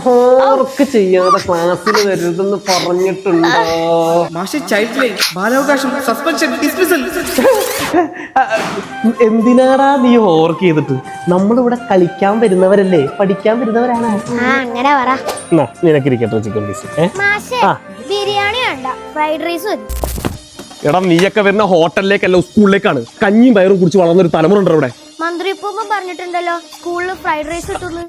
Homework ചെയ്യാതെ ക്ലാസ്സിൽ വരുതെന്ന് പറഞ്ഞിട്ടുണ്ടോ? മാഷെ ചൈൽഡ് ലൈൻ, ബാലാവകാശം, സസ്പെൻഷൻ, ഡിസ്മിസൽ. എന്തിനാടാ നീ ഹോംവർക്ക് ചെയ്തിട്ട്? നമ്മളിവിടെ കളിക്കാൻ വരുന്നവരല്ലേ, പഠിക്കാൻ വരുന്നവരാണ്. അങ്ങനെ പറ. നിനക്ക് ഇരിക്കട്ടെ ചിക്കൻ പീസ്. ബിരിയാണി വേണ്ട, ഫ്രൈഡ് റൈസ് മതി. എടാ നീയൊക്കെ വരുന്ന ഹോട്ടലിലേക്കല്ല സ്കൂളിലേക്കാണ്. കഞ്ഞിയും പയറും കുടിച്ച് വളർന്നൊരു തലമുറ ഉണ്ടോ ഇവിടെ? മന്ത്രി ഇപ്പൊ പറഞ്ഞിട്ടുണ്ടല്ലോ സ്കൂളിൽ ഫ്രൈഡ് റൈസ് കിട്ടുന്നു.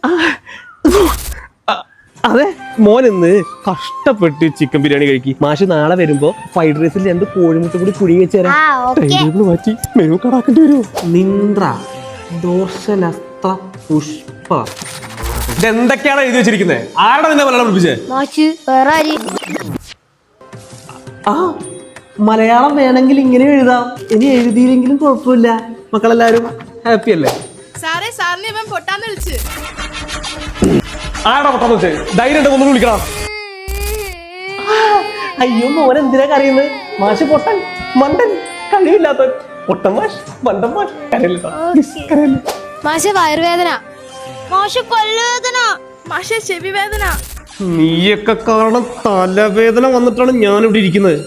അതെ, മോൻ ഇന്ന് കഷ്ടപ്പെട്ട് ചിക്കൻ ബിരിയാണി കഴിക്കും. മാഷ് നാളെ വരുമ്പോ ഫ്രൈഡ് റൈസിൽ 2 കോഴിമുട്ട കൂടി പുഴുങ്ങി വെച്ചേരാ. ടൈം മാറ്റി മെനു കടാക്കേണ്ടി വരുമോ? നിന്ദ്ര ദോഷലസ്ത്ര പുഷ്പ. ഇതെന്തൊക്കെയാണ് എഴുതി വെച്ചിരിക്കുന്നത്? ആരുടെ നിന്നെ മലയാളം പഠിപ്പിച്ചേ? ആ, മലയാളം വേണമെങ്കിൽ ഇങ്ങനെ എഴുതാം. ഇനി എഴുതിയില്ലെങ്കിലും കുഴപ്പമില്ല. മക്കളെല്ലാരും ഹാപ്പി അല്ലേ? സാറേ, സാറിനെ ഇവൻ പൊട്ടാന്ന് വിളിച്ച്. ആടാ പൊട്ടാന്ന് വെച്ചേ? ധൈര്യം ഒന്നും വിളിക്കണം. അയ്യോ മോൻ എന്തിനാ കരയുന്നത്? മാഷ് പൊട്ടൻ, മണ്ടൻ, കഴിവില്ലാത്ത പൊട്ടൻ മാഷ്, മണ്ടൻ മാഷ്. കരയില്ല. മാഷെ വയറുവേദന, മാഷെ കൊല്ലുവേദന, മാഷെ ചെവി വേദന. നീയൊക്കെ കാരണം തലവേദന വന്നിട്ടാണ് ഞാൻ ഇവിടെ ഇരിക്കുന്നത്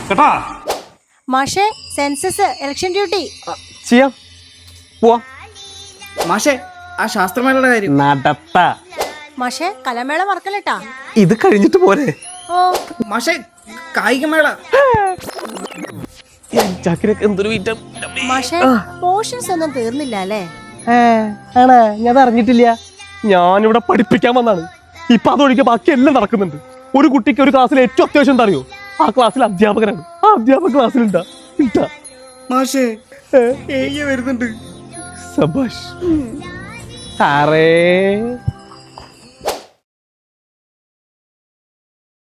കേട്ടാ. മാഷെ സെൻസസ് ഇലക്ഷൻ ഡ്യൂട്ടി ചെയ്യാം, പോവാ. മാഷെ ആ ശാസ്ത്രമേളയുടെ കാര്യം നടത്ത. മാഷെ കലമേള മറക്കല്ലേട്ടാ. ഇത് കഴിഞ്ഞിട്ട് പോരെ? ഓ മാഷെ കായികമേള. എന്തൊരു വീറ്റം. മാഷെ പോർഷൻസ് ഒന്നും തീർന്നില്ല അല്ലേ? ആണേ, ഞാൻ അറിഞ്ഞിട്ടില്ല. ഞാനിവിടെ പഠിപ്പിക്കാൻ വന്നാണ്. ഇപ്പൊ അതൊഴികെ ബാക്കി എല്ലാം നടക്കുന്നുണ്ട്. ഒരു കുട്ടിക്ക് ഒരു ക്ലാസ്സിൽ ഏറ്റവും അത്യാവശ്യം എന്താ അറിയോ? ആ ക്ലാസ്സിൽ അധ്യാപകനാണ്. ആ അധ്യാപക ക്ലാസ്സിലുണ്ടാ ഇട്ടാ. മാഷെ വരുന്നുണ്ട്. സബാഷ് സാറേ.